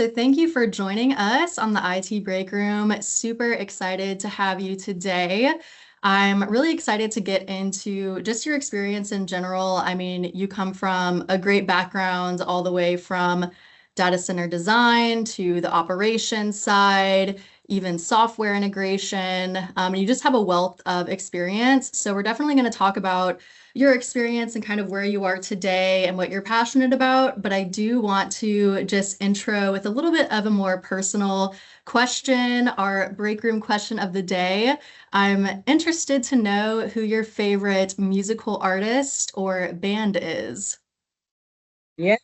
So thank you for joining us on the IT Breakroom. Super excited to have you today. I'm really excited to get into just your experience in general. I mean, you come from a great background all the way from data center design to the operations side, even software integration. You just have a wealth of experience. So we're definitely going to talk about your experience and kind of where you are today and what you're passionate about. But I do want to just intro with a little bit of a more personal question, our break room question of the day. I'm interested to know who your favorite musical artist or band is. Yeah,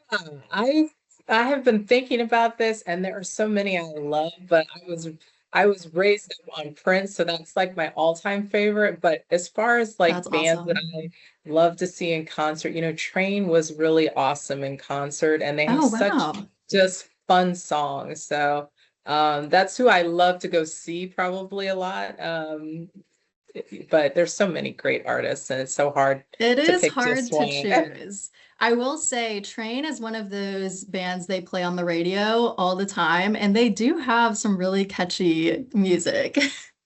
I I have been thinking about this, and there are so many I love, but I was raised up on Prince, so that's like my all-time favorite. But as far as That's like bands that awesome. I love to see in concert, Train was really awesome in concert, and they have Oh, such wow. just fun songs. So that's who I love to go see probably a lot. But there's so many great artists, and it's so hard It to is pick hard just to one. choose. I will say Train is one of those bands they play on the radio all the time, and they do have some really catchy music.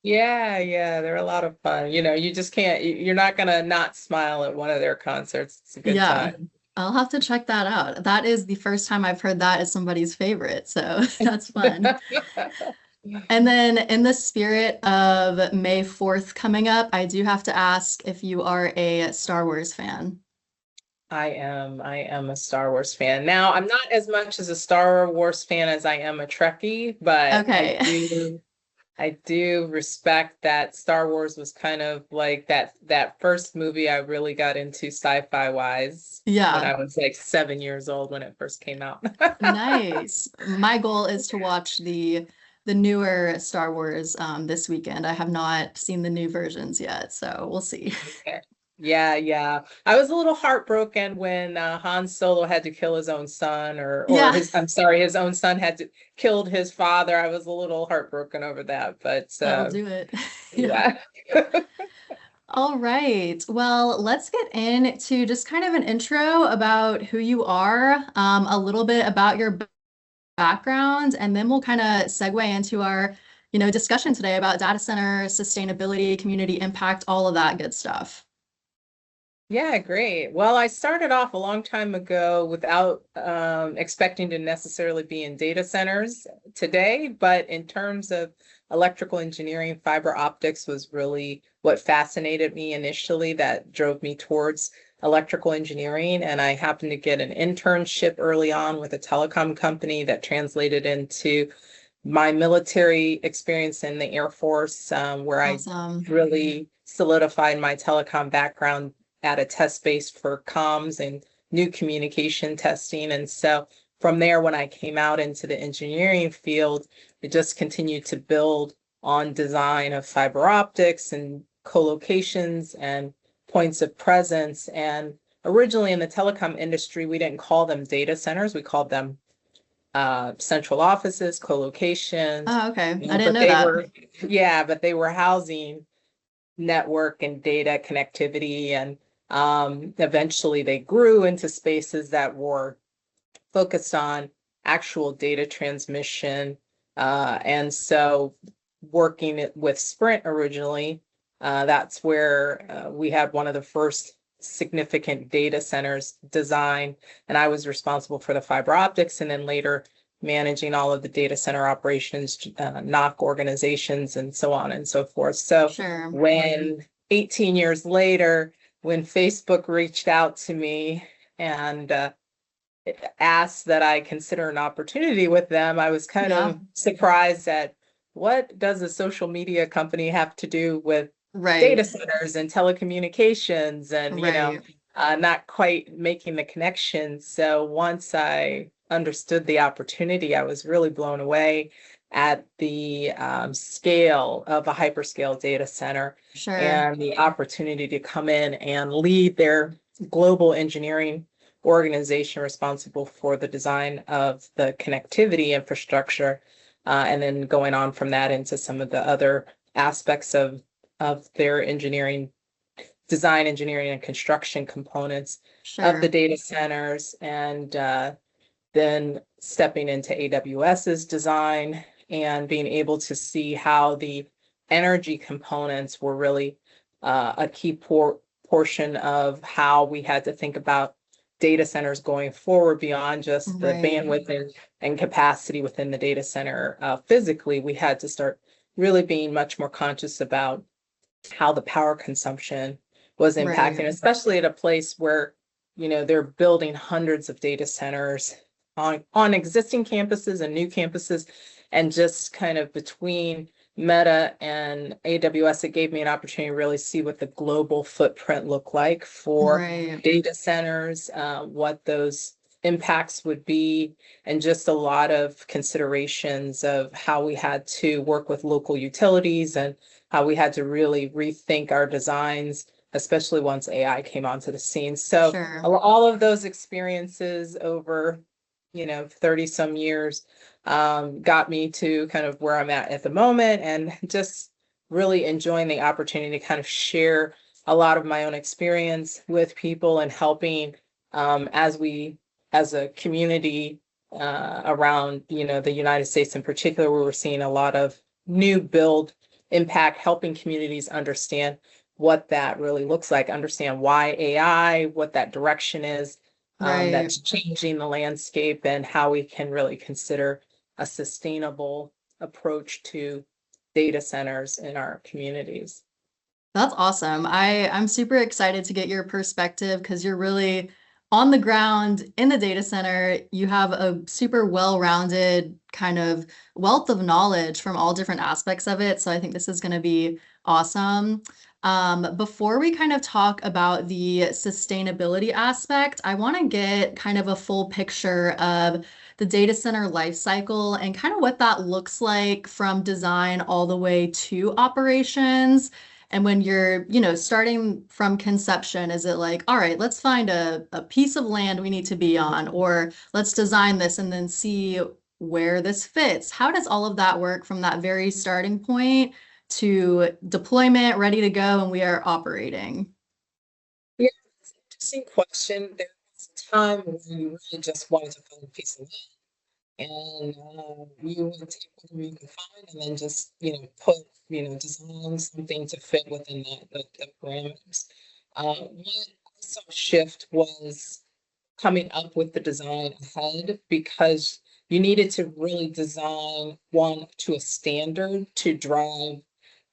Yeah, yeah, they're a lot of fun. You just can't, you're not gonna not smile at one of their concerts. It's a good Yeah, time. I'll have to check that out. That is the first time I've heard that as somebody's favorite, so that's fun. And then, in the spirit of May 4th coming up, I do have to ask if you are a Star Wars fan. I am a Star Wars fan. Now, I'm not as much as a Star Wars fan as I am a Trekkie, but I Okay. do I do respect that Star Wars was kind of like that first movie I really got into sci-fi wise when Yeah, I was like 7 years old when it first came out. nice. My goal is to watch the newer Star Wars this weekend. I have not seen the new versions yet, so we'll see. Okay. Yeah, yeah. I was a little heartbroken when Han Solo had to kill his own son, or Yeah, his, I'm sorry, his own son had to killed his father. I was a little heartbroken over that, but that'll do it. Yeah. yeah. All right. Well, let's get into just kind of an intro about who you are, a little bit about your background, and then we'll kind of segue into our, discussion today about data center sustainability, community impact, all of that good stuff. Yeah, great. Well, I started off a long time ago without expecting to necessarily be in data centers today, but in terms of electrical engineering, fiber optics was really what fascinated me initially, that drove me towards electrical engineering. And I happened to get an internship early on with a telecom company that translated into my military experience in the Air Force, where I Awesome. really solidified my telecom background at a test base for comms and new communication testing. And so from there, when I came out into the engineering field, it just continued to build on design of fiber optics and co-locations and points of presence. And originally in the telecom industry, we didn't call them data centers, we called them central offices, co-locations, Oh, okay. I didn't but know they that. were, yeah, but they were housing network and data connectivity. And eventually they grew into spaces that were focused on actual data transmission. And so with Sprint originally, that's where we had one of the first significant data centers design, and I was responsible for the fiber optics, and then later managing all of the data center operations, NOC organizations, and so on and so forth. So Sure. when 18 years later, when Facebook reached out to me and asked that I consider an opportunity with them, I was kind Yeah. of surprised at what does a social media company have to do with data Right. centers and telecommunications, and Right. not quite making the connection. So once I understood the opportunity, I was really blown away at the scale of a hyperscale data center Sure. and the opportunity to come in and lead their global engineering organization responsible for the design of the connectivity infrastructure, and then going on from that into some of the other aspects of their design, engineering, and construction components of the Sure. data centers. And then stepping into AWS's design and being able to see how the energy components were really a key portion of how we had to think about data centers going forward beyond just the Right. bandwidth and capacity within the data center. Physically, we had to start really being much more conscious about how the power consumption was Right. impacting, especially at a place where, they're building hundreds of data centers on existing campuses and new campuses. And just kind of between Meta and AWS, it gave me an opportunity to really see what the global footprint looked like for Right. data centers, what those impacts would be, and just a lot of considerations of how we had to work with local utilities and how we had to really rethink our designs, especially once AI came onto the scene. So Sure. all of those experiences over, 30 some years got me to kind of where I'm at the moment, and just really enjoying the opportunity to kind of share a lot of my own experience with people and helping as a community around, the United States in particular, where we're seeing a lot of new build impact, helping communities understand what that really looks like, understand why AI, what that direction is, Right. that's changing the landscape, and how we can really consider a sustainable approach to data centers in our communities. That's awesome. I'm super excited to get your perspective because you're really on the ground in the data center. You have a super well-rounded kind of wealth of knowledge from all different aspects of it. So I think this is going to be awesome. Before we kind of talk about the sustainability aspect, I want to get kind of a full picture of the data center life cycle and kind of what that looks like from design all the way to operations. And when you're, starting from conception, is it like, all right, let's find a piece of land we need to be on, or let's design this and then see where this fits? How does all of that work from that very starting point to deployment, ready to go, and we are operating? Yeah, it's an interesting question. There was a time when you really just wanted to find a piece of land, and you would take whatever you could find and then just, put, design something to fit within the parameters. What I saw shift was coming up with the design ahead, because you needed to really design one to a standard to drive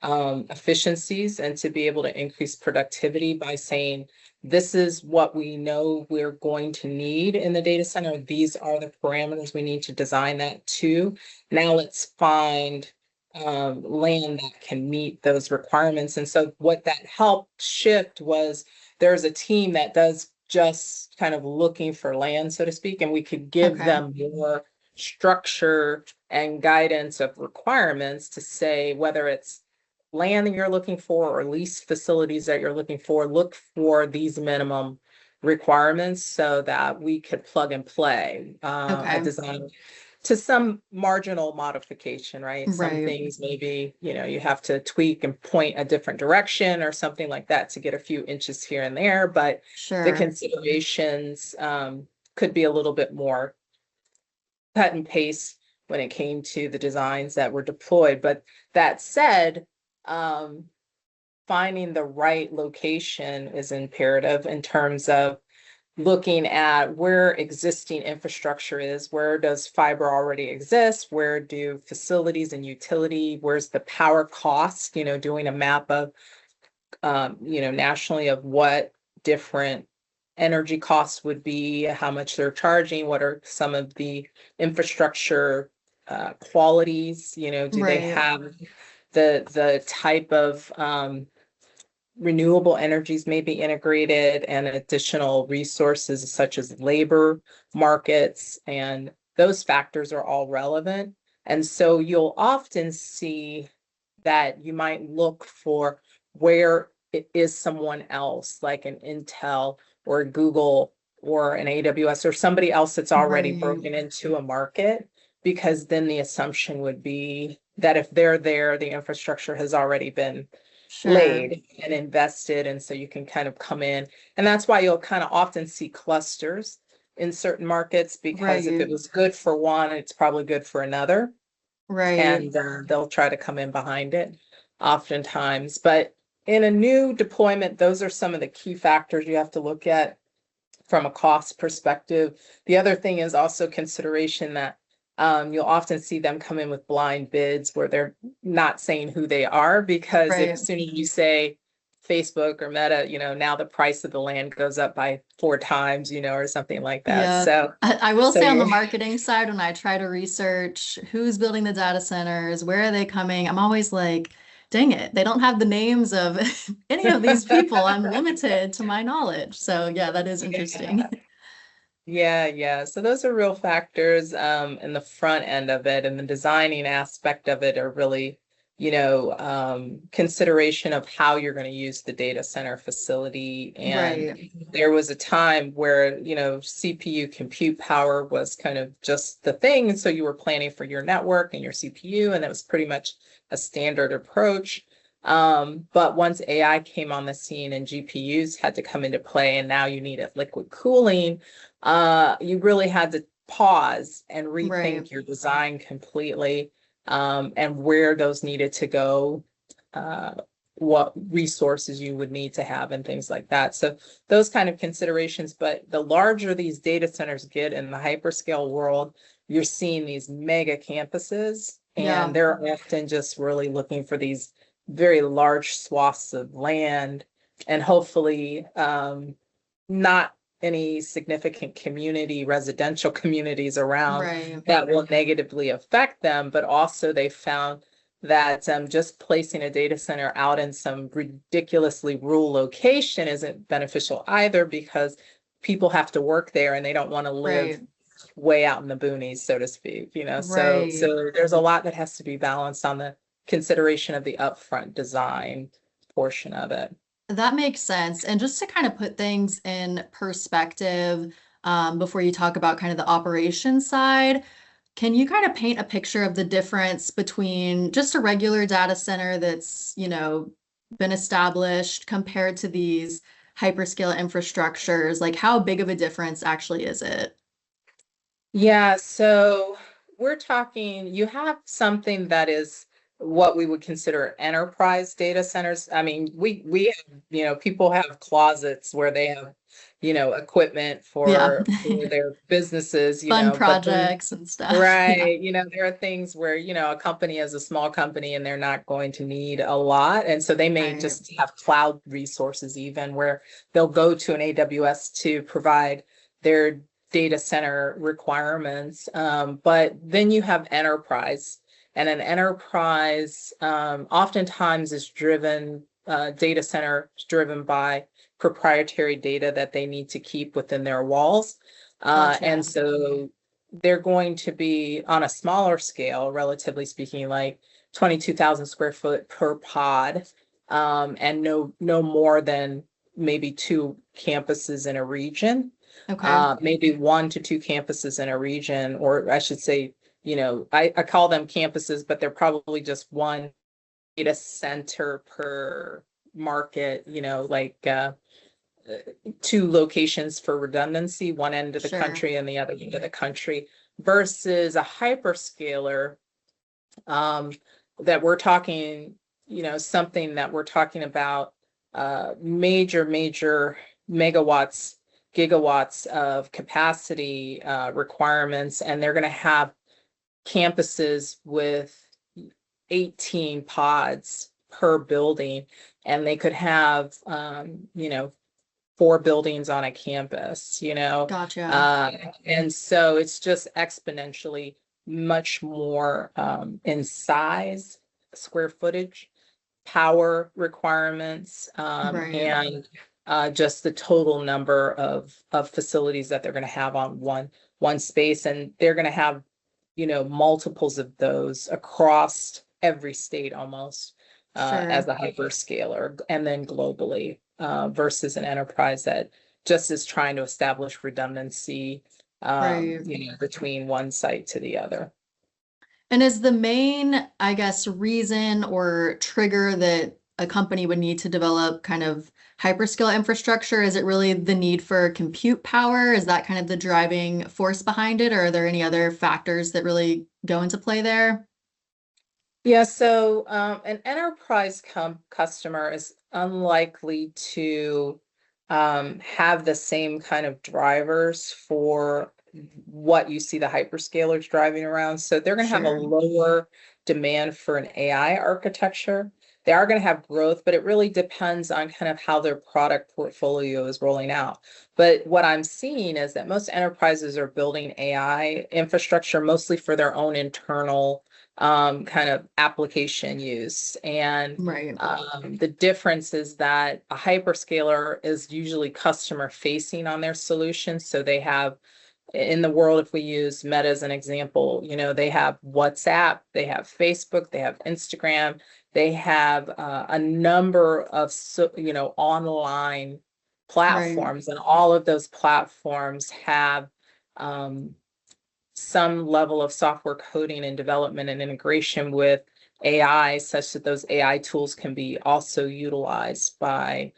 efficiencies and to be able to increase productivity by saying, this is what we know we're going to need in the data center. These are the parameters we need to design that to. Now let's find land that can meet those requirements. And so what that helped shift was, there's a team that does just kind of looking for land, so to speak, and we could give Okay. them more structure and guidance of requirements to say whether it's land that you're looking for or lease facilities that you're looking for, look for these minimum requirements so that we could plug and play a Okay. design to some marginal modification, right? Some Right. things maybe, you have to tweak and point a different direction or something like that to get a few inches here and there, but the Sure. considerations could be a little bit more cut and paste when it came to the designs that were deployed. But that said, um, finding the right location is imperative in terms of looking at where existing infrastructure is, where does fiber already exist, where do facilities and utility, where's the power cost, doing a map of, nationally of what different energy costs would be, how much they're charging, what are some of the infrastructure qualities, do they Right. have the type of renewable energies may be integrated, and additional resources such as labor markets, and those factors are all relevant. And so you'll often see that you might look for where it is someone else, like an Intel or a Google or an AWS or somebody else that's already Right. broken into a market, because then the assumption would be that if they're there, the infrastructure has already been Sure. laid and invested. And so you can kind of come in. And that's why you'll kind of often see clusters in certain markets, because if it Right. was good for one, it's probably good for another. Right. And they'll try to come in behind it oftentimes. But in a new deployment, those are some of the key factors you have to look at from a cost perspective. The other thing is also consideration that you'll often see them come in with blind bids where they're not saying who they are, because if Right. as soon as you say Facebook or Meta, now the price of the land goes up by 4 times, or something like that. Yeah. So, I will so say on the you're, marketing side, when I try to research who's building the data centers, where are they coming, I'm always like, dang it, they don't have the names of any of these people. I'm limited to my knowledge. So yeah, that is interesting. yeah. Yeah, yeah. So those are real factors in the front end of it, and the designing aspect of it are really, consideration of how you're going to use the data center facility. And Right. there was a time where, CPU compute power was kind of just the thing. And so you were planning for your network and your CPU, and that was pretty much a standard approach. But once AI came on the scene and GPUs had to come into play, and now you need a liquid cooling, you really had to pause and Right. rethink your design completely, and where those needed to go, uh, what resources you would need to have, and things like that. So those kind of considerations. But the larger these data centers get in the hyperscale world, you're seeing these mega campuses, and Yeah. they're often just really looking for these very large swaths of land, and hopefully not any significant residential communities around Right. that will negatively affect them. But also they found that just placing a data center out in some ridiculously rural location isn't beneficial either, because people have to work there and they don't want to live Right. way out in the boonies, so to speak. So Right. there's a lot that has to be balanced on the consideration of the upfront design portion of it. That makes sense. And just to kind of put things in perspective, before you talk about kind of the operation side, can you kind of paint a picture of the difference between just a regular data center that's, been established compared to these hyperscale infrastructures? Like, how big of a difference actually is it? Yeah, so we're talking, you have something that is what we would consider enterprise data centers. I mean, we have, people have closets where they have, equipment Yeah. for their businesses, Fun but then, projects and stuff. Yeah. right, there are things where, a company is a small company and they're not going to need a lot. And so they may Right. just have cloud resources, even where they'll go to an AWS to provide their data center requirements. But then you have enterprise, and an enterprise oftentimes is data center is driven by proprietary data that they need to keep within their walls. And Gotcha. so they're going to be on a smaller scale, relatively speaking, like 22,000 square foot per pod, and no more than maybe 2 campuses in a region, Okay. maybe 1 to 2 campuses in a region. Or I should say, I call them campuses, but they're probably just one data center per market, like 2 locations for redundancy, one end of the Sure. country and the other end of the country, versus a hyperscaler, um, that we're talking, something that we're talking about, major megawatts, gigawatts of capacity requirements, and they're going to have campuses with 18 pods per building, and they could have, 4 buildings on a campus, Gotcha. uh, and so it's just exponentially much more in size, square footage, power requirements, Right. and just the total number of facilities that they're going to have on one space. And they're going to have, multiples of those across every state almost, as Sure. a hyperscaler, and then globally, versus an enterprise that just is trying to establish redundancy, Right. between one site to the other. And is the main, I guess, reason or trigger that a company would need to develop kind of hyperscale infrastructure? Is it really the need for compute power? Is that kind of the driving force behind it, or are there any other factors that really go into play there? Yeah, so an enterprise customer is unlikely to have the same kind of drivers for what you see the hyperscalers driving around. So they're going to have a Sure. lower demand for an AI architecture. They are going to have growth, but it really depends on kind of how their product portfolio is rolling out. But what I'm seeing is that most enterprises are building AI infrastructure mostly for their own internal kind of application use. And Right. the difference is that a hyperscaler is usually customer facing on their solution. So they have, in the world, if we use Meta as an example, they have WhatsApp, they have Facebook, they have Instagram, they have a number of, online Right. platforms, and all of those platforms have um, some level of software coding and development and integration with AI, such that those AI tools can be also utilized by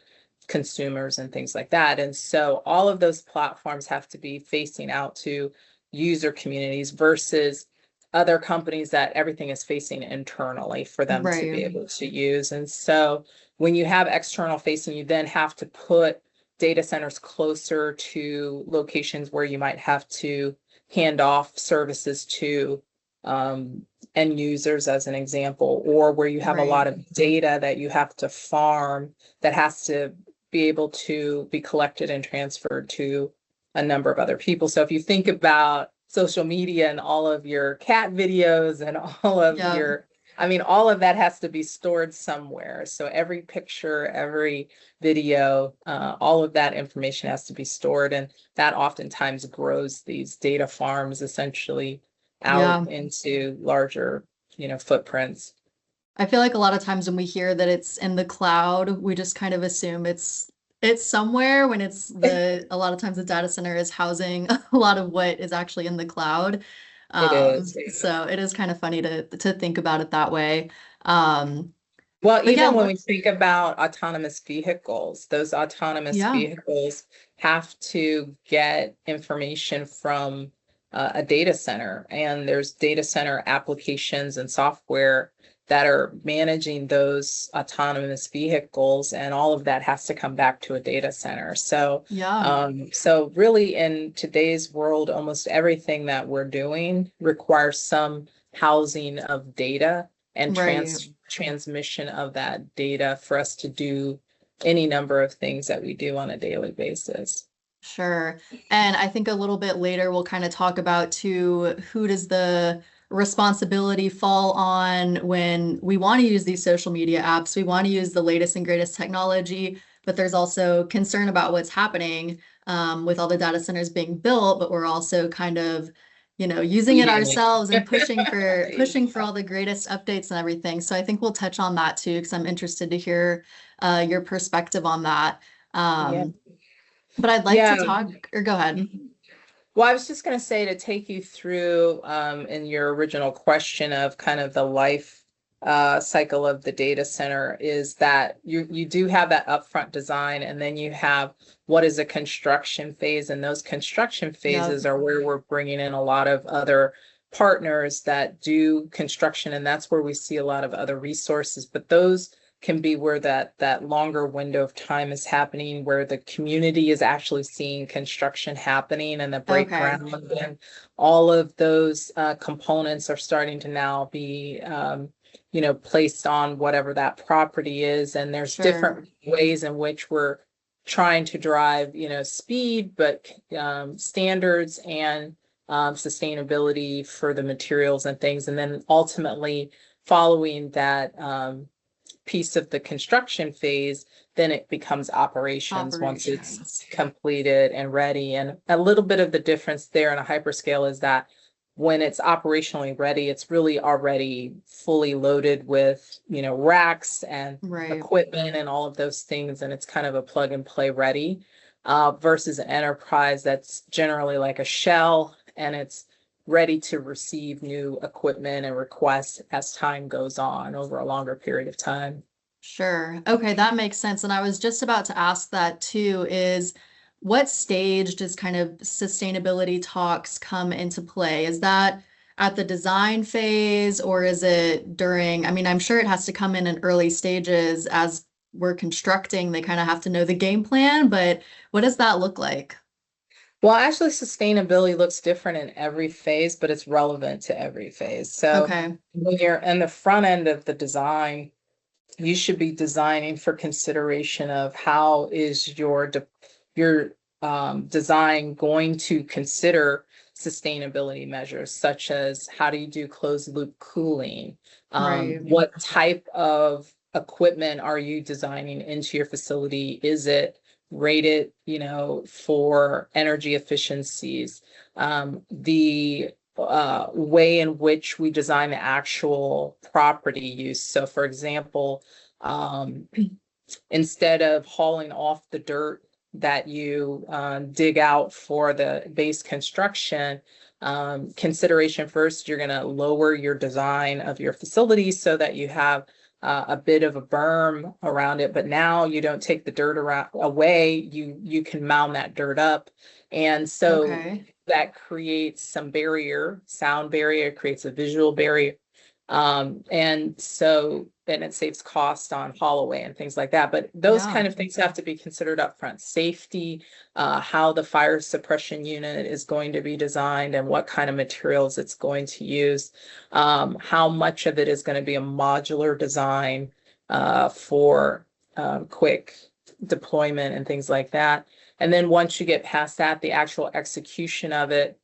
consumers and things like that. And so all of those platforms have to be facing out to user communities versus other companies that everything is facing internally for them to be Right. able to use. And so when you have external facing, you then have to put data centers closer to locations where you might have to hand off services to end users, as an example, or where you have a Right. lot of data that you have to farm that has to be able to be collected and transferred to a number of other people. So if you think about social media and all of your cat videos and all of Yeah. your, I mean, all of that has to be stored somewhere. So every picture, every video, all of that information has to be stored. And that oftentimes grows these data farms essentially out Yeah. into larger, footprints. I feel like a lot of times when we hear that it's in the cloud, we just kind of assume it's somewhere when it's the a lot of times the data center is housing a lot of what is actually in the cloud. It is. So it is kind of funny to think about it that way. Um, Well, but yeah, even when we think about autonomous vehicles, those autonomous yeah, vehicles have to get information from a data center, and there's data center applications and software that are managing those autonomous vehicles, and all of that has to come back to a data center. So, yeah, so really, in today's world, almost everything that we're doing requires some housing of data and right. transmission of that data for us to do any number of things that we do on a daily basis. Sure. And I think a little bit later we'll kind of talk about too, who does the responsibility fall on when we want to use these social media apps? We want to use the latest and greatest technology, but there's also concern about what's happening with all the data centers being built, but we're also kind of, using it Leading ourselves and pushing for it. all the greatest updates and everything. So I think we'll touch on that too, because I'm interested to hear your perspective on that. Yeah. Um, but I'd like to Yeah. talk, or go ahead. Well, I was just going to say, to take you through in your original question of kind of the life cycle of the data center, is that you do have that upfront design, and then you have what is a construction phase, and those construction Yeah. phases are where we're bringing in a lot of other partners that do construction, and that's where we see a lot of other resources. But those can be where that longer window of time is happening, where the community is actually seeing construction happening and the break Okay. ground, and all of those components are starting to now be placed on whatever that property is. And there's Sure. different ways in which we're trying to drive speed, but standards and sustainability for the materials and things. And then ultimately, following that piece of the construction phase, then it becomes operations once it's Operations. completed and ready. And a little bit of the difference there in a hyperscale is that when it's operationally ready, it's really already fully loaded with, racks and Right. equipment and all of those things. And it's kind of a plug and play ready, versus an enterprise that's generally like a shell, and it's ready to receive new equipment and requests as time goes on over a longer period of time. Sure. Okay, that makes sense. And I was just about to ask that too, is what stage does kind of sustainability talks come into play? Is that at the design phase or is it during, I mean, I'm sure it has to come in early stages as we're constructing, they kind of have to know the game plan, but what does that look like? Well, actually, sustainability looks different in every phase, but it's relevant to every phase. So Okay. when you're in the front end of the design, you should be designing for consideration of how is your design going to consider sustainability measures, such as how do you do closed loop cooling? Right. What type of equipment are you designing into your facility? Is it rated, for energy efficiencies? The way in which we design the actual property use. So, for example, um, instead of hauling off the dirt that you dig out for the base construction, consideration first, you're going to lower your design of your facility so that you have a bit of a berm around it, but now you don't take the dirt around away. You can mound that dirt up, and so Okay. that creates some barrier, sound barrier, creates a visual barrier. And so then it saves cost on Holloway and things like that. But those Yeah. kind of things have to be considered up front. Safety, how the fire suppression unit is going to be designed and what kind of materials it's going to use, how much of it is going to be a modular design for quick deployment and things like that. And then once you get past that, the actual execution of it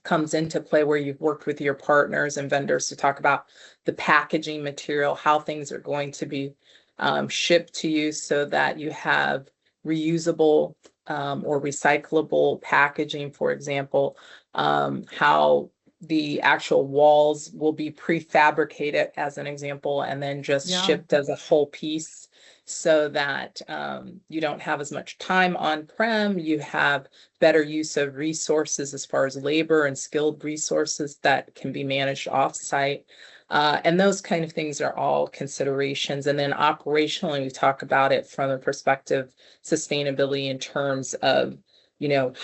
comes into play where you've worked with your partners and vendors to talk about the packaging material, how things are going to be shipped to you so that you have reusable or recyclable packaging, for example, how the actual walls will be prefabricated as an example and then just Yeah. shipped as a whole piece so that you don't have as much time on prem, you have better use of resources as far as labor and skilled resources that can be managed offsite. And those kind of things are all considerations. And then operationally, we talk about it from the perspective sustainability in terms of,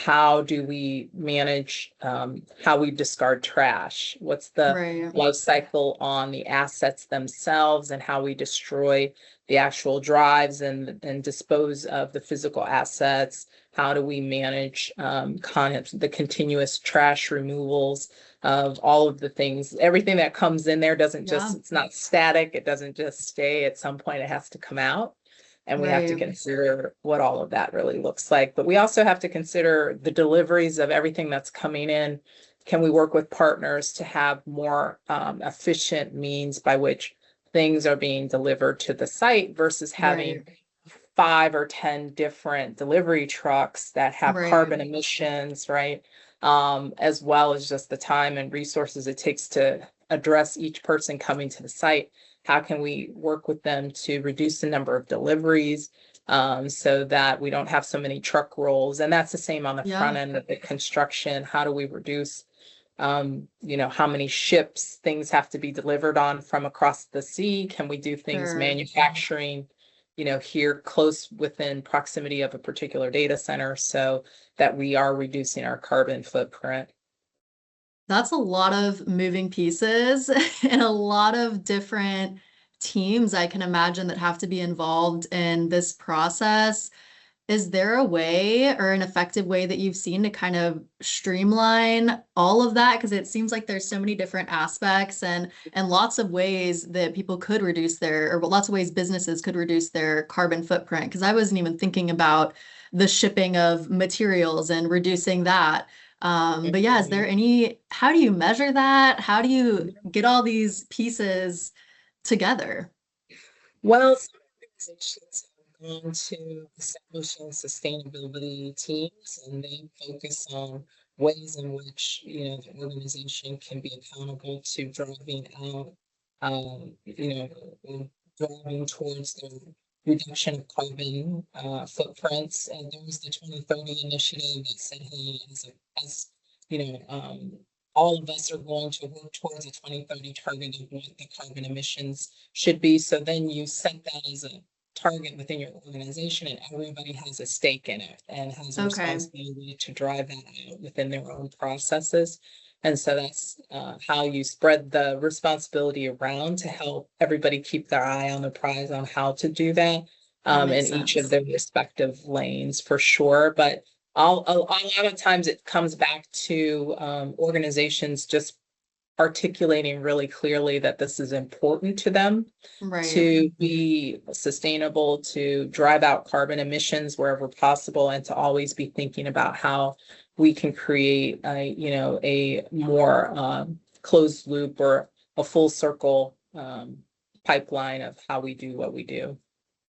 how do we manage how we discard trash? What's the Right. life cycle on the assets themselves and how we destroy the actual drives and dispose of the physical assets? How do we manage the continuous trash removals of all of the things? Everything that comes in there Yeah. it's not static. It doesn't just stay. At some point, it has to come out. And we have to Right. consider what all of that really looks like. But we also have to consider the deliveries of everything that's coming in. Can we work with partners to have more efficient means by which things are being delivered to the site versus having Right. 5 or 10 different delivery trucks that have Right. carbon emissions, right? As well as just the time and resources it takes to address each person coming to the site. How can we work with them to reduce the number of deliveries so that we don't have so many truck rolls? And that's the same on the front Yeah. end of the construction. How do we reduce how many ships things have to be delivered on from across the sea? Can we do things Sure. manufacturing, here close within proximity of a particular data center so that we are reducing our carbon footprint? That's a lot of moving pieces and a lot of different teams I can imagine that have to be involved in this process. Is there a way or an effective way that you've seen to kind of streamline all of that? Because it seems like there's so many different aspects and lots of ways that people could reduce their, or lots of ways businesses could reduce their carbon footprint. Because I wasn't even thinking about the shipping of materials and reducing that. But yeah, is there any, how do you measure that? How do you get all these pieces together? Well, some organizations have gone to establishing sustainability teams and they focus on ways in which, the organization can be accountable to driving out, driving towards the reduction of carbon footprints. And there was the 2030 initiative that said, hey, as you know, um, all of us are going to work towards a 2030 target of what the carbon emissions should be. So then you set that as a target within your organization, and everybody has a stake in it and has a Okay. responsibility to drive that out within their own processes. And so that's how you spread the responsibility around to help everybody keep their eye on the prize on how to do that That in makes each of sense. their respective lanes for sure. But a lot of times it comes back to organizations just articulating really clearly that this is important to them Right. to be sustainable, to drive out carbon emissions wherever possible, and to always be thinking about how we can create a more closed loop or a full circle pipeline of how we do what we do.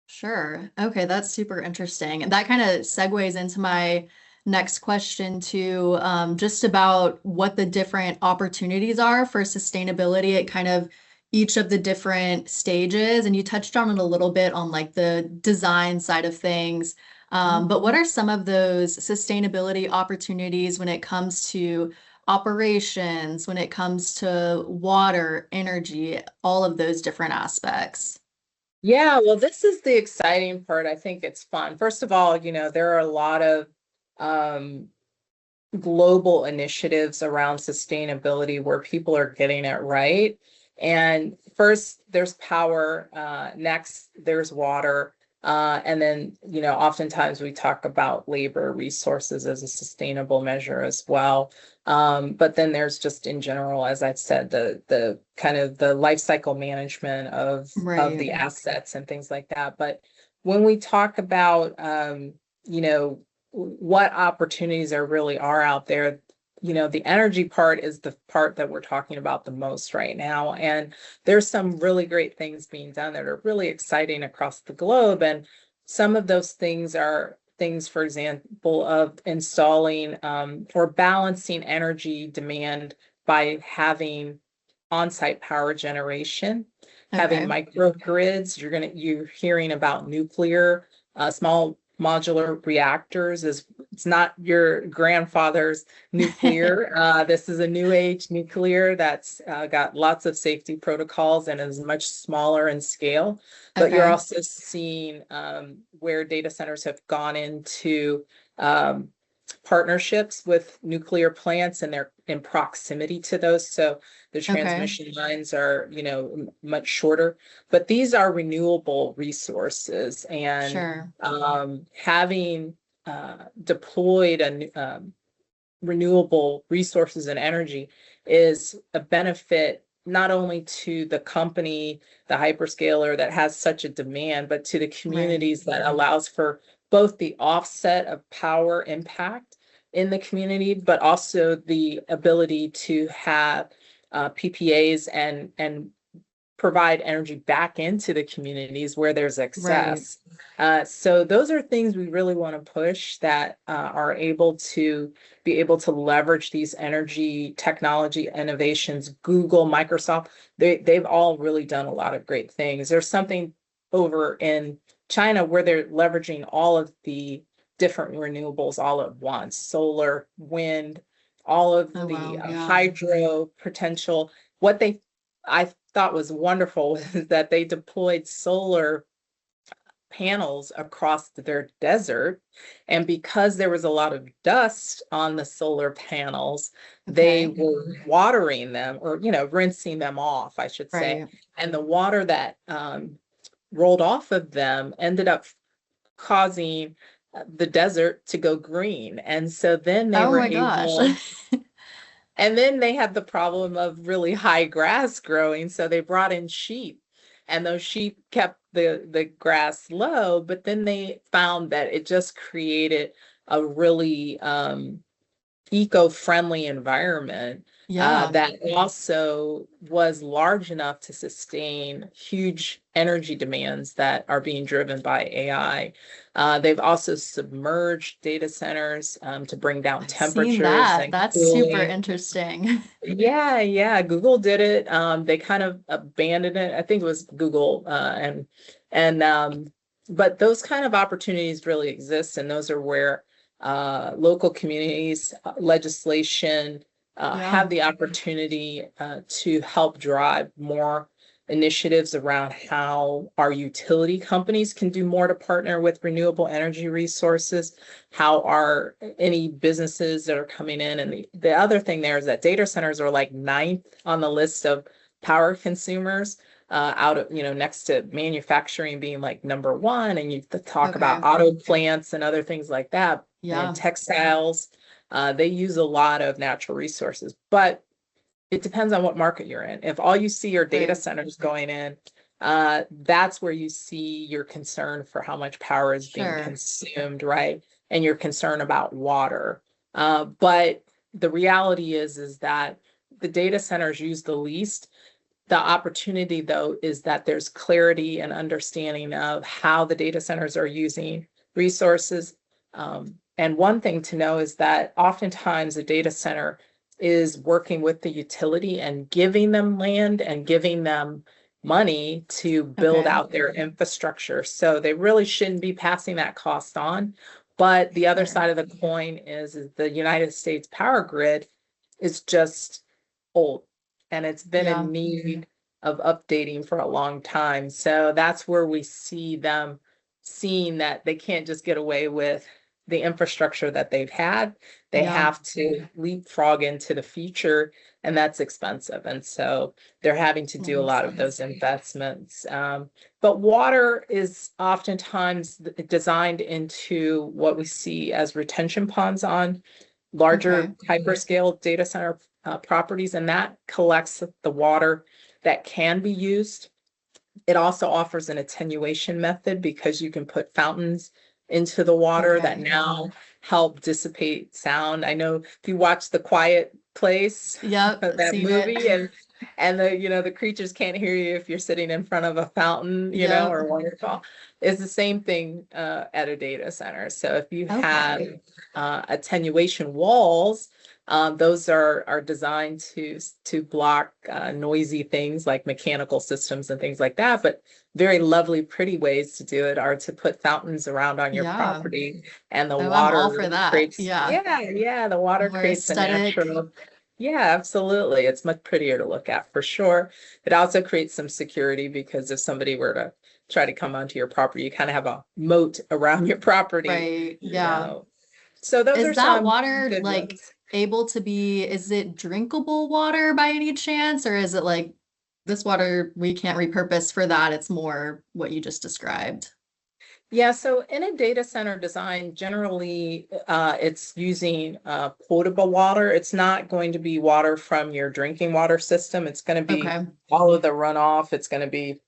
Sure. Okay, that's super interesting. And that kind of segues into my next question too, just about what the different opportunities are for sustainability at kind of each of the different stages. And you touched on it a little bit on like the design side of things. But what Mhm. are some of those sustainability opportunities when it comes to operations, when it comes to water, energy, all of those different aspects? Yeah, well, this is the exciting part. I think it's fun. First of all, there are a lot of um, global initiatives around sustainability where people are getting it right. And first, there's power. Next, there's water. And then, oftentimes we talk about labor resources as a sustainable measure as well. But then there's just in general, as I've said, the kind of the life cycle management of Right. the assets and things like that. But when we talk about you know, what opportunities there really are out there, the energy part is the part that we're talking about the most right now. And there's some really great things being done that are really exciting across the globe. And some of those things are things, for example, of installing or balancing energy demand by having on-site power generation, having Okay. microgrids. You're hearing about nuclear, small modular reactors. It's not your grandfather's nuclear. This is a new age nuclear that's got lots of safety protocols and is much smaller in scale. But you're Okay. also seeing where data centers have gone into um, partnerships with nuclear plants, and they're in proximity to those. So the Okay. transmission lines are, much shorter, but these are renewable resources. And Sure. having deployed renewable resources and energy is a benefit not only to the company, the hyperscaler that has such a demand, but to the Right. communities that allows for both the offset of power impact in the community, but also the ability to have PPAs and provide energy back into the communities where there's Right. excess. So those are things we really want to push that are able to be able to leverage these energy technology innovations. Google, Microsoft, they've all really done a lot of great things. There's something over in China where they're leveraging all of the different renewables all at once, solar, wind, all of Oh, the wow. Yeah. hydro potential. What I thought was wonderful is that they deployed solar panels across their desert. And because there was a lot of dust on the solar panels, they Okay. were watering them, or, rinsing them off, I should say. Right. And the water that rolled off of them ended up causing the desert to go green. And so then they Oh were my gosh. able and then they had the problem of really high grass growing, so they brought in sheep, and those sheep kept the grass low, but then they found that it just created a really eco-friendly environment Yeah. that also was large enough to sustain huge energy demands that are being driven by AI. They've also submerged data centers to bring down I've seen temperatures that. and That's super cooling. interesting. Yeah, yeah. Google did it. They kind of abandoned it. I think it was Google, and but those kind of opportunities really exist, and those are where local communities, legislation, Yeah. have the opportunity to help drive more initiatives around how our utility companies can do more to partner with renewable energy resources, how are any businesses that are coming in. And the other thing there is that data centers are like ninth on the list of power consumers, out of, next to manufacturing being like number one. And you talk about Okay. auto plants and other things like that, and Yeah. textiles. They use a lot of natural resources, but it depends on what market you're in. If all you see are data Right. centers going in, that's where you see your concern for how much power is being Sure. consumed, right? And your concern about water. But the reality is that the data centers use the least. The opportunity, though, is that there's clarity and understanding of how the data centers are using resources. And one thing to know is that oftentimes a data center is working with the utility and giving them land and giving them money to build Okay. out their infrastructure. So they really shouldn't be passing that cost on. But the other Sure. side of the coin is the United States power grid is just old, and it's been Yeah. in need of updating for a long time. So that's where we see them seeing that they can't just get away with the infrastructure that they've had. They Yeah. have to leapfrog into the future, and that's expensive. And so they're having to That do a makes lot of sense. those investments. But water is oftentimes designed into what we see as retention ponds on Okay. larger hyperscale data center properties, and that collects the water that can be used. It also offers an attenuation method because you can put fountains into the water that Okay. now help dissipate sound. I know if you watch The Quiet Place, Yep. that Seen it. movie, and the creatures can't hear you if you're sitting in front of a fountain, Yep. or a waterfall. It's the same thing at a data center. So if you have Okay. attenuation walls, those are designed to block noisy things like mechanical systems and things like that. But very lovely, pretty ways to do it are to put fountains around on your Yeah. property, and the Oh, I'm all water for that. creates, Yeah. the water More creates a aesthetic. natural. Yeah, absolutely. It's much prettier to look at for sure. It also creates some security because if somebody were to try to come onto your property, you kind of have a moat around your property, Right. you Yeah. know. So those Is are that some water good like ones. able to be, is it drinkable water by any chance? Or is it like this water we can't repurpose for that? It's more what you just described. Yeah, so in a data center design, generally it's using potable water. It's not going to be water from your drinking water system. It's going to be Okay. all of the runoff. It's going to be,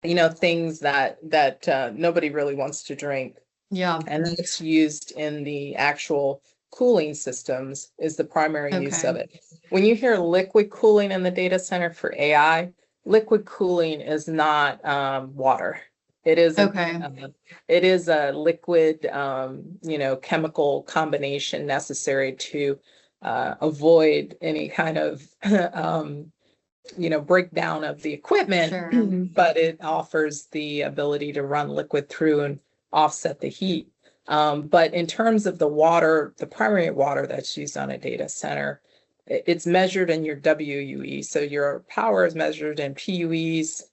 things that nobody really wants to drink. Yeah. And then it's used in the actual cooling systems is the primary use of Okay. it. When you hear liquid cooling in the data center for AI, liquid cooling is not water. It is a Okay. it is a liquid, chemical combination necessary to avoid any kind of breakdown of the equipment, Sure. but it offers the ability to run liquid through and offset the heat. But in terms of the water, the primary water that's used on a data center, it's measured in your WUE. So your power is measured in PUEs,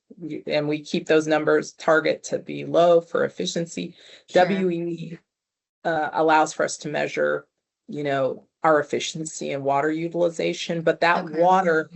and we keep those numbers target to be low for efficiency. Sure. WUE allows for us to measure, our efficiency and water utilization, but that Okay. water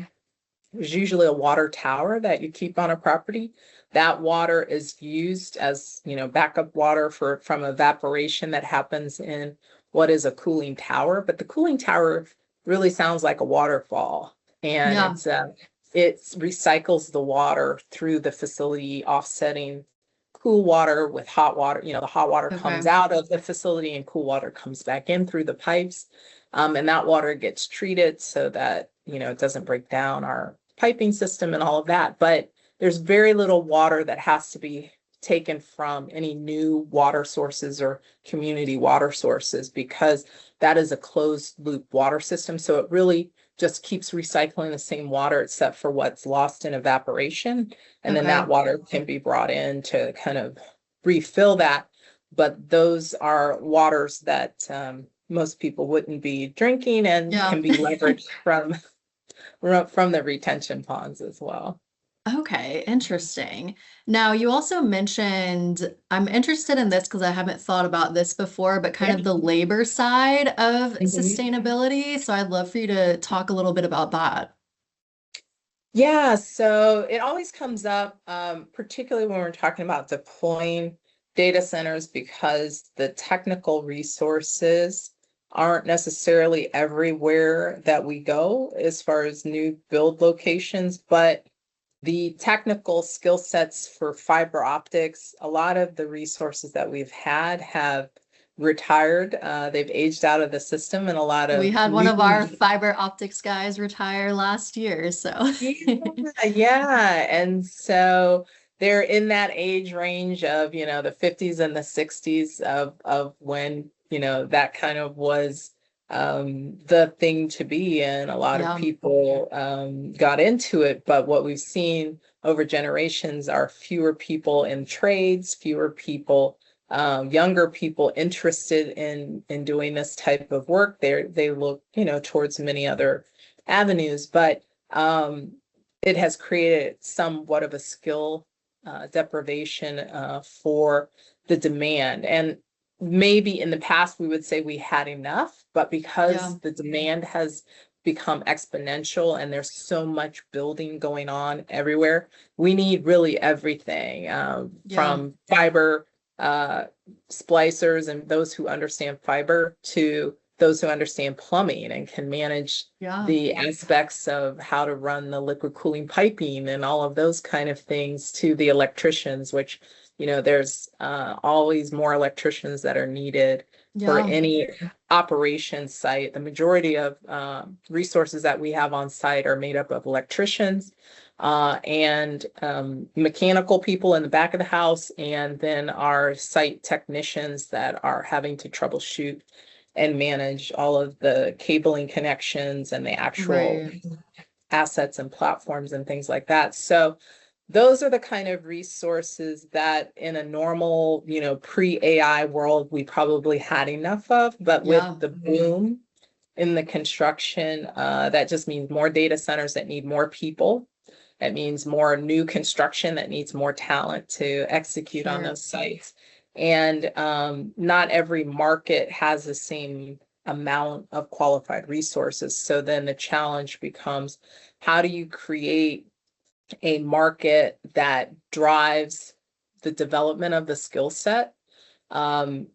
there's usually a water tower that you keep on a property. That water is used as, backup water from evaporation that happens in what is a cooling tower. But the cooling tower really sounds like a waterfall, and Yeah. it recycles the water through the facility, offsetting cool water with hot water. The hot water comes Okay. out of the facility and cool water comes back in through the pipes. And that water gets treated so that, it doesn't break down our piping system and all of that. But there's very little water that has to be taken from any new water sources or community water sources because that is a closed loop water system. So it really just keeps recycling the same water except for what's lost in evaporation. And then that Okay. water can be brought in to kind of refill that. But those are waters that most people wouldn't be drinking and Yeah. can be leveraged from the retention ponds as well. Okay, interesting. Now, you also mentioned, I'm interested in this because I haven't thought about this before, but kind Yeah. of the labor side of Mhm. sustainability. So I'd love for you to talk a little bit about that. Yeah, so it always comes up, particularly when we're talking about deploying data centers, because the technical resources aren't necessarily everywhere that we go as far as new build locations, but the technical skill sets for fiber optics, a lot of the resources that we've had have retired. They've aged out of the system, and a lot We of had one new. of our fiber optics guys retire last year, so Yeah. And so they're in that age range of, the 50s and the 60s of when, that kind of was the thing to be. And a lot of yeah, people got into it. But what we've seen over generations are fewer people in trades, fewer people, younger people interested in doing this type of work. They look, towards many other avenues. But it has created somewhat of a skill deprivation for the demand. And maybe in the past we would say we had enough, but yeah, because the demand has become exponential and there's so much building going on everywhere, we need really everything, yeah, from fiber uh, splicers and those who understand fiber to those who understand plumbing and can manage yeah, the aspects of how to run the liquid cooling piping and all of those kind of things, to the electricians, which, there's always more electricians that are needed for yeah, any operation site. The majority of resources that we have on site are made up of electricians and mechanical people in the back of the house, and then our site technicians that are having to troubleshoot and manage all of the cabling connections and the actual right. assets and platforms and things like that. So those are the kind of resources that in a normal, pre-AI world, we probably had enough of. But with Yeah, the boom in the construction, that just means more data centers that need more people. It means more new construction that needs more talent to execute on sure. those sites. And not every market has the same amount of qualified resources. So then the challenge becomes, how do you create a market that drives the development of the skill set, um,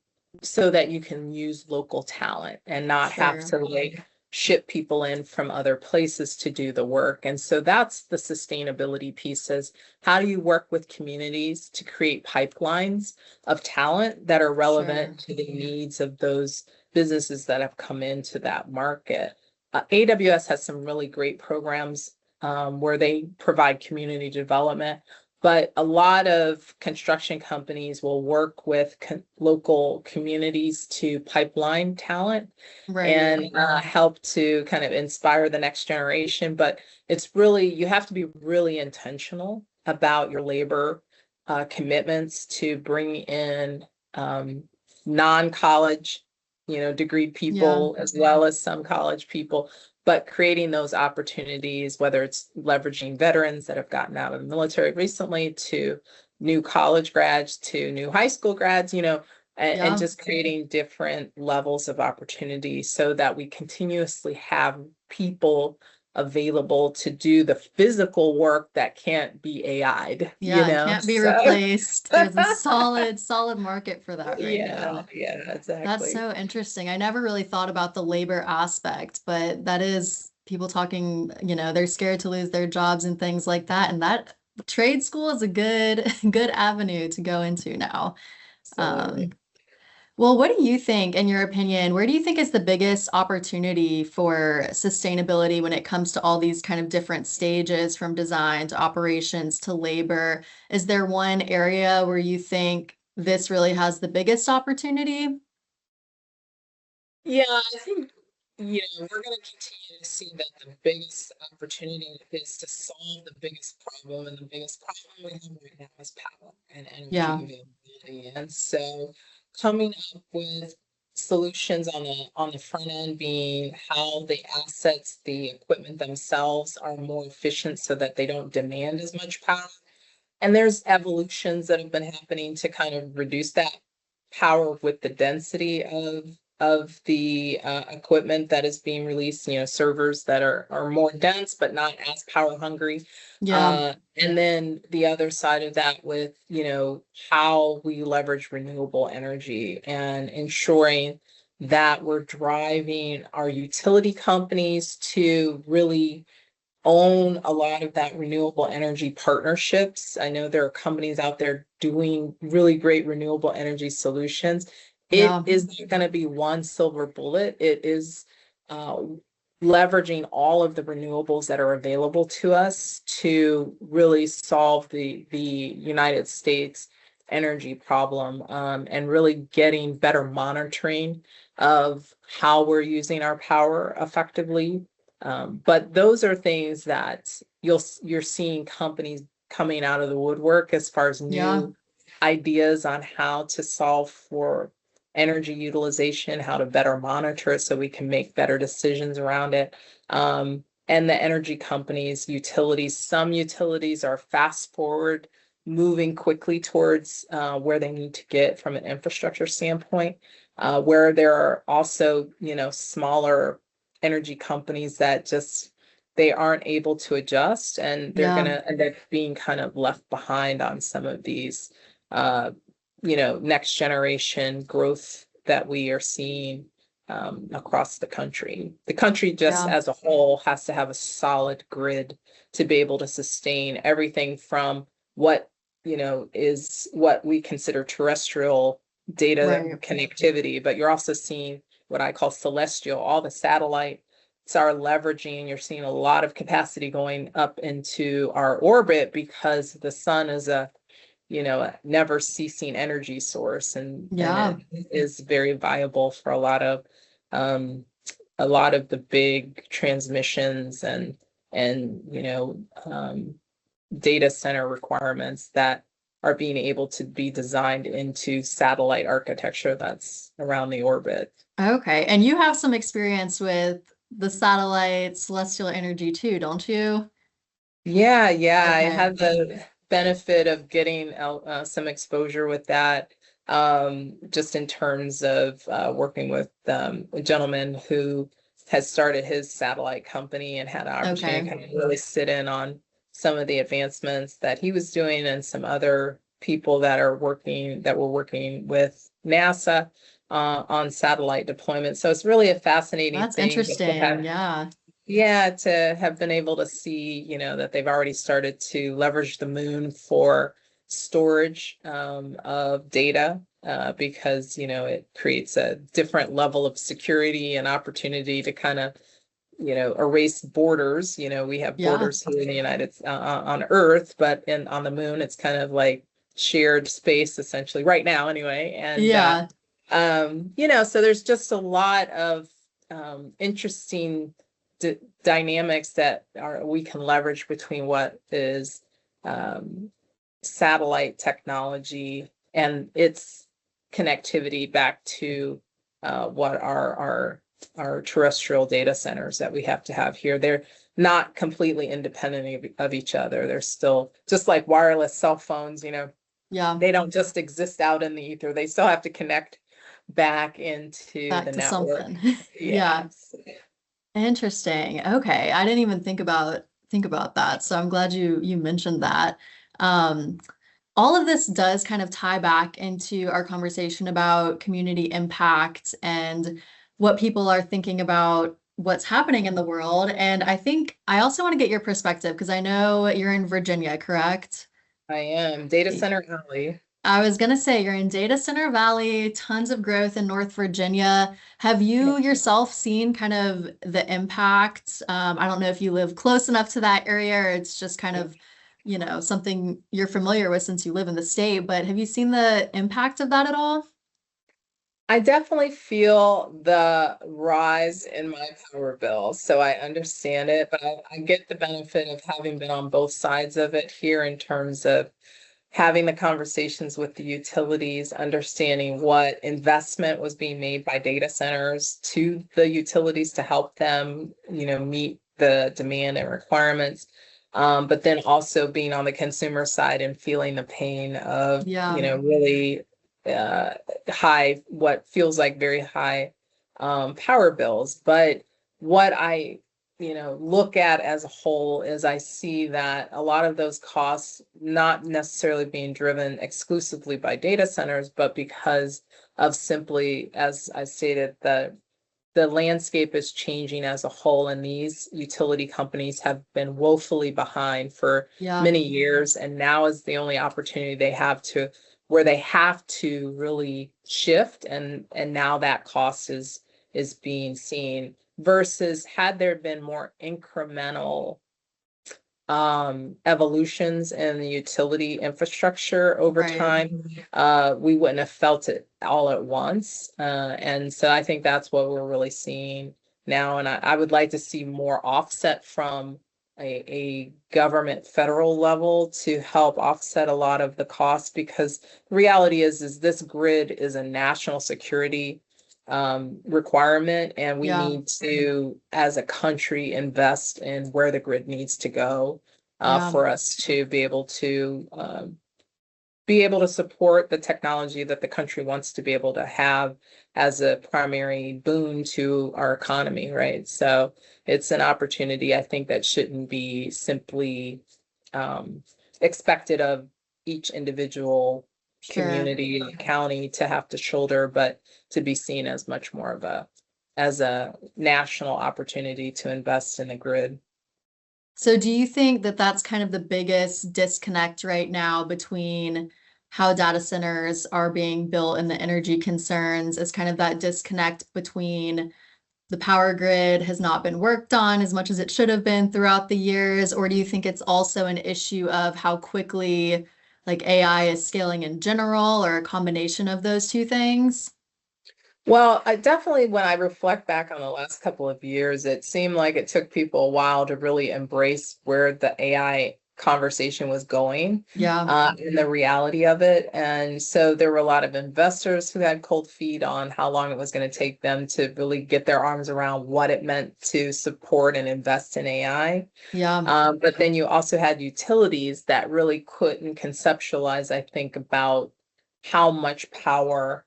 so that you can use local talent and not have Sure. to like ship people in from other places to do the work. And so that's the sustainability pieces. How do you work with communities to create pipelines of talent that are relevant Sure. to the needs of those businesses that have come into that market? AWS has some really great programs where they provide community development. But a lot of construction companies will work with local communities to pipeline talent Right. and help to kind of inspire the next generation. But it's really, you have to be really intentional about your labor commitments to bring in non-college, degreed Yeah. people as well as some college people, but creating those opportunities, whether it's leveraging veterans that have gotten out of the military recently to new college grads to new high school grads, and Yeah. just creating different levels of opportunity so that we continuously have people available to do the physical work that can't be AI'd, Yeah, it can't be So replaced. There's a solid market for that right yeah, now. yeah, That's exactly. so interesting. I never really thought about the labor aspect, but that is people talking, they're scared to lose their jobs and things like that. And that trade school is a good, good avenue to go into now. Absolutely. Um, well, what do you think, in your opinion, where do you think is the biggest opportunity for sustainability when it comes to all these kind of different stages from design to operations to labor? Is there one area where you think this really has the biggest opportunity? Yeah, I think, we're going to continue to see that the biggest opportunity is to solve the biggest problem, and the biggest problem we have right now is power and energy Yeah, availability. And so coming up with solutions on the front end being how the assets, the equipment themselves are more efficient so that they don't demand as much power. And there's evolutions that have been happening to kind of reduce that power with the density of the equipment that is being released, servers that are more dense but not as power hungry. Yeah. And then the other side of that with, how we leverage renewable energy and ensuring that we're driving our utility companies to really own a lot of that renewable energy partnerships. I know there are companies out there doing really great renewable energy solutions. It Yeah. isn't going to be one silver bullet. It is uh, leveraging all of the renewables that are available to us to really solve the United States energy problem, and really getting better monitoring of how we're using our power effectively. But those are things that you're seeing companies coming out of the woodwork as far as Yeah. new ideas on how to solve for energy utilization, how to better monitor it so we can make better decisions around it. And the energy companies, utilities, some utilities are fast forward, moving quickly towards where they need to get from an infrastructure standpoint, where there are also, smaller energy companies that just they aren't able to adjust, and they're going Yeah. to end up being kind of left behind on some of these uh, next generation growth that we are seeing across the country. The country just Yeah. as a whole has to have a solid grid to be able to sustain everything from what, is what we consider terrestrial data Right. connectivity, but you're also seeing what I call celestial, all the satellites are leveraging. You're seeing a lot of capacity going up into our orbit because the sun is a never ceasing energy source, and Yeah. it is very viable for um a lot of the big transmissions and data center requirements that are being able to be designed into satellite architecture that's around the orbit. Okay. And you have some experience with the satellite celestial energy too, don't you? Yeah, I Okay. had the benefit of getting some exposure with that, just in terms of working with a gentleman who has started his satellite company and had an opportunity to Okay. kind of really sit in on some of the advancements that he was doing and some other people that were working with NASA on satellite deployment. So it's really a fascinating That's thing just to interesting. have. Yeah. Yeah, to have been able to see, that they've already started to leverage the moon for storage of data, because, it creates a different level of security and opportunity to kind of, erase borders. We have Yeah. borders here in the on Earth, but on the moon, it's kind of like shared space essentially right now anyway. And Yeah. so there's just a lot of interesting dynamics that we can leverage between what is um, satellite technology and its connectivity back to what are our terrestrial data centers that we have to have here. They're not completely independent of each other. They're still just like wireless cell phones, Yeah. they don't just exist out in the ether. They still have to connect back into Back the to network. something. Yeah. Yes. Interesting. Okay. I didn't even think about that. So I'm glad you mentioned that. Um, all of this does kind of tie back into our conversation about community impact and what people are thinking about what's happening in the world. And I think I also want to get your perspective because I know you're in Virginia, correct? I am. Data Center Alley. I was gonna say you're in Data Center Valley, tons of growth in North Virginia. Have you yourself seen kind of the impact? I don't know if you live close enough to that area or it's just kind of, something you're familiar with since you live in the state, but have you seen the impact of that at all? I definitely feel the rise in my power bill, so I understand it, but I get the benefit of having been on both sides of it here in terms of having the conversations with the utilities, understanding what investment was being made by data centers to the utilities to help them, meet the demand and requirements. But then also being on the consumer side and feeling the pain of, Yeah, really high, what feels like very high power bills. But what I look at as a whole is I see that a lot of those costs not necessarily being driven exclusively by data centers, but because of simply, as I stated, the landscape is changing as a whole, and these utility companies have been woefully behind for yeah, many years, and now is the only opportunity they have to where they have to really shift, and now that cost is being seen versus had there been more incremental evolutions in the utility infrastructure over right. time, we wouldn't have felt it all at once. And so I think that's what we're really seeing now. And I would like to see more offset from a government federal level to help offset a lot of the costs, because the reality is this grid is a national security requirement, and we Yeah, need to, as a country, invest in where the grid needs to go yeah, for us to be able to support the technology that the country wants to be able to have as a primary boon to our economy, right? So it's an opportunity, I think, that shouldn't be simply um, expected of each individual sure. community, county to have to shoulder, but to be seen as much more of a national opportunity to invest in the grid. So do you think that that's kind of the biggest disconnect right now between how data centers are being built and the energy concerns is kind of that disconnect between the power grid has not been worked on as much as it should have been throughout the years? Or do you think it's also an issue of how quickly like AI is scaling in general, or a combination of those two things? Well, I definitely, when I reflect back on the last couple of years, it seemed like it took people a while to really embrace where the AI conversation was going, Yeah, and the reality of it. And so there were a lot of investors who had cold feet on how long it was going to take them to really get their arms around what it meant to support and invest in AI. yeah, But then you also had utilities that really couldn't conceptualize, I think, about how much power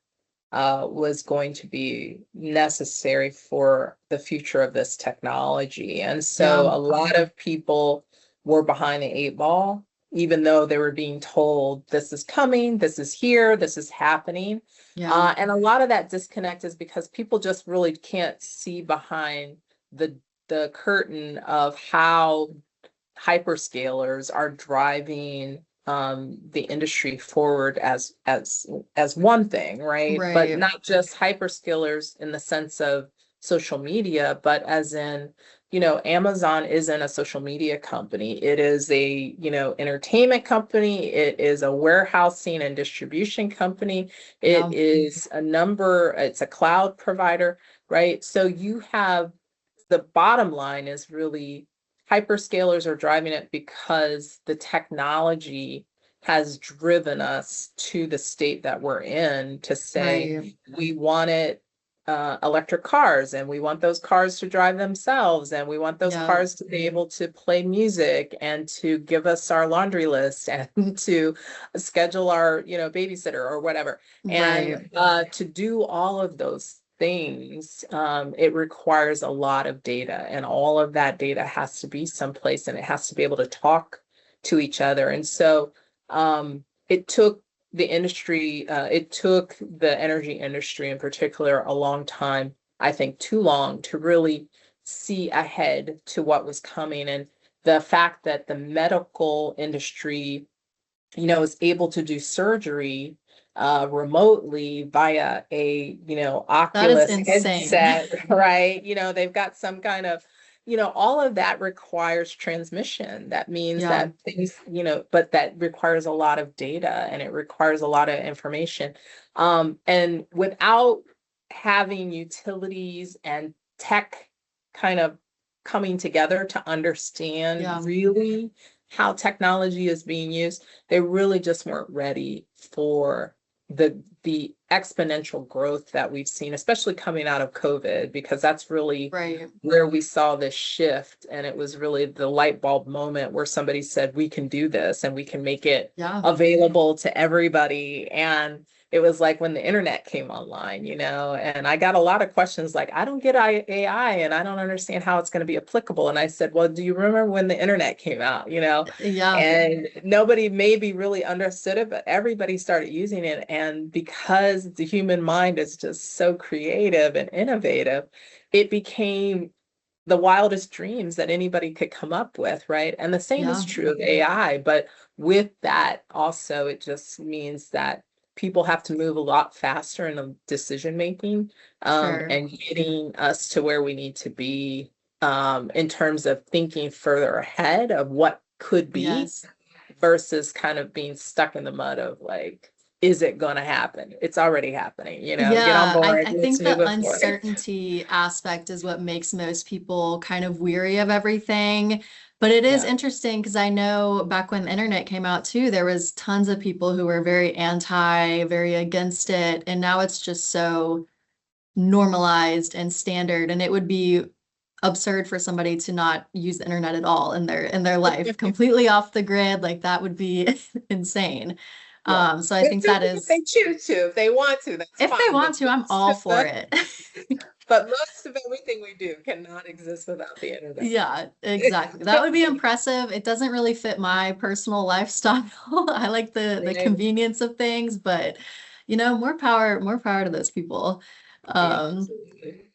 was going to be necessary for the future of this technology. And so yeah, a lot of people were behind the eight ball, even though they were being told this is coming, this is here, this is happening. yeah, And a lot of that disconnect is because people just really can't see behind the the curtain of how hyperscalers are driving the industry forward as one thing, right? But right. not just hyperscalers in the sense of social media, but as in, Amazon isn't a social media company. It is a, entertainment company. It is a warehousing and distribution company. It Yeah, is it's a cloud provider, right? So you have the bottom line is really hyperscalers are driving it because the technology has driven us to the state that we're in to say right. we wanted electric cars, and we want those cars to drive themselves, and we want those Yeah, cars to be able to play music and to give us our laundry list and to schedule our babysitter or whatever. right. And to do all of those things, it requires a lot of data, and all of that data has to be someplace, and it has to be able to talk to each other. And so it took it took the energy industry in particular a long time, I think too long, to really see ahead to what was coming. And the fact that the medical industry is able to do surgery remotely via a, That is Oculus insane. headset, right? They've got some kind of, all of that requires transmission. That means Yeah, that things, but that requires a lot of data, and it requires a lot of information. And without having utilities and tech kind of coming together to understand yeah, really how technology is being used. They really just weren't ready for the exponential growth that we've seen, especially coming out of COVID, because that's really Right. where we saw this shift. And it was really the light bulb moment where somebody said, we can do this and we can make it Yeah. available to everybody. And it was like when the internet came online, and I got a lot of questions like, I don't get AI and I don't understand how it's going to be applicable. And I said, well, do you remember when the internet came out, Yeah. And nobody maybe really understood it, but everybody started using it. And because the human mind is just so creative and innovative, it became the wildest dreams that anybody could come up with, right? And the same is Yeah. true of AI, but with that also, it just means that people have to move a lot faster in the decision making, Sure. and getting us to where we need to be, in terms of thinking further ahead of what could be Yes. versus kind of being stuck in the mud of like, is it going to happen? It's already happening, get on Yeah, board, I let's think move the it forward. uncertainty aspect is what makes most people kind of weary of everything. But it is Yeah. interesting because I know back when the internet came out too, there was tons of people who were very anti, very against it, and now it's just so normalized and standard, and it would be absurd for somebody to not use the internet at all in their life, completely off the grid, like that would be insane. Yeah. So I But think do that it if is, they choose to. If they want to, that's if they fine. want to, I'm all for it. But most of everything we do cannot exist without the internet. Yeah, exactly. That would be impressive. It doesn't really fit my personal lifestyle. I like the Right? convenience of things, but more power to those people. Yeah, Um, absolutely.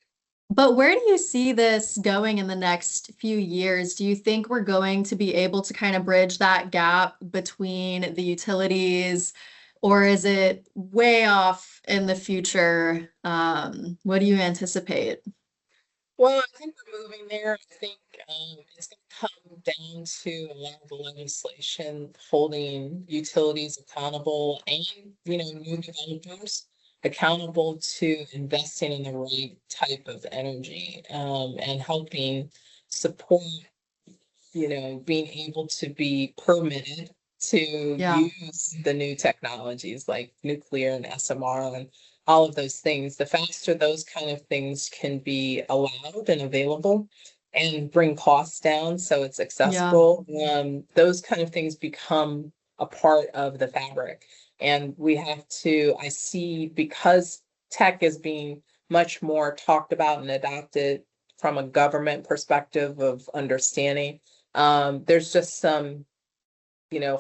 but where do you see this going in the next few years? Do you think we're going to be able to kind of bridge that gap between the utilities, or is it way off in the future? What do you anticipate? Well, I think we're moving there. I think, it's going to come down to a lot of the legislation holding utilities accountable and, new developers accountable to investing in the right type of energy, and helping support, being able to be permitted to Yeah, use the new technologies like nuclear and SMR and all of those things. The faster those kind of things can be allowed and available and bring costs down so it's yeah, accessible, those kind of things become a part of the fabric. And we have to, I see, because tech is being much more talked about and adopted from a government perspective of understanding, there's just some,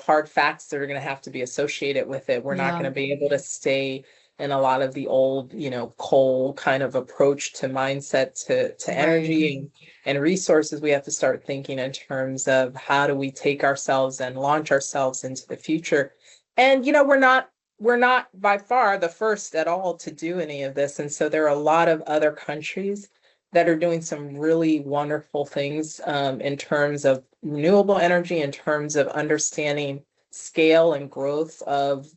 hard facts that are going to have to be associated with it. We're not going yeah, to be able to stay in a lot of the old, coal kind of approach to mindset to right. energy and resources. We have to start thinking in terms of how do we take ourselves and launch ourselves into the future. And we're not by far the first at all to do any of this. And so there are a lot of other countries that are doing some really wonderful things, in terms of renewable energy, in terms of understanding scale and growth of,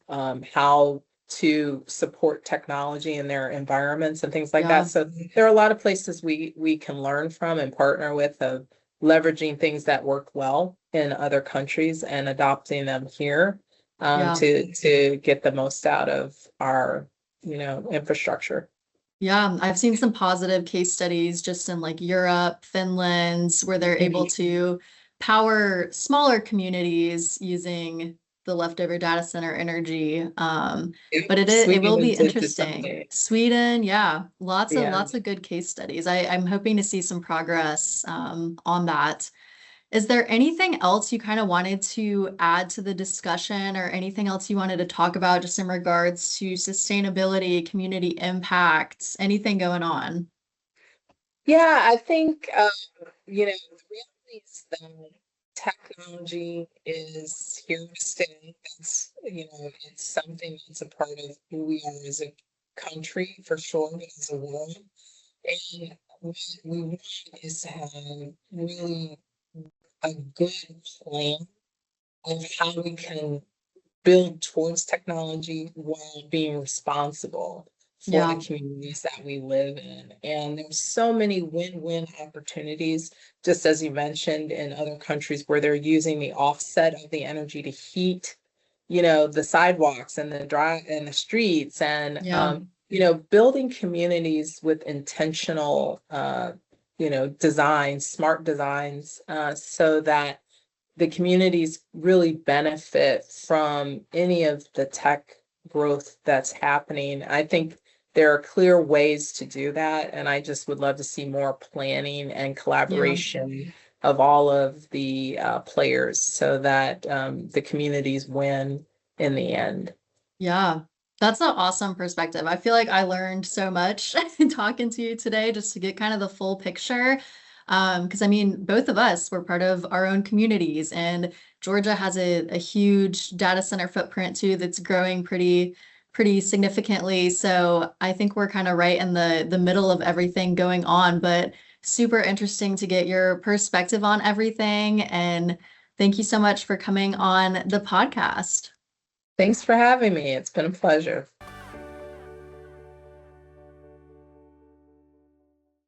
how to support technology in their environments and things like that. Yeah, So there are a lot of places we can learn from and partner with, of leveraging things that work well in other countries and adopting them here, yeah. to get the most out of our, infrastructure. Yeah, I've seen some positive case studies just in like Europe, Finland, where they're able to power smaller communities using the leftover data center energy. But it will Sweden be did interesting. something. Sweden, yeah, lots of Yeah. lots of good case studies. I'm hoping to see some progress on that. Is there anything else you kind of wanted to add to the discussion or anything else you wanted to talk about just in regards to sustainability, community impacts, anything going on? Yeah, I think, the reality is that technology is here to stay. It's something that's a part of who we are as a country for sure, but as a world. And what we want is to have really a good plan of how we can build towards technology while being responsible for the Yeah. communities that we live in. And there's so many win-win opportunities, just as you mentioned, in other countries where they're using the offset of the energy to heat, the sidewalks and the streets, and Yeah. building communities with intentional designs, smart designs, so that the communities really benefit from any of the tech growth that's happening. I think there are clear ways to do that, and I just would love to see more planning and Yeah. collaboration of all of the players so that the communities win in the end. Yeah. That's an awesome perspective. I feel like I learned so much talking to you today just to get kind of the full picture. Because I mean, both of us were part of our own communities, and Georgia has a huge data center footprint too that's growing pretty significantly. So I think we're kind of right in the middle of everything going on, but super interesting to get your perspective on everything. And thank you so much for coming on the podcast. Thanks for having me. It's been a pleasure.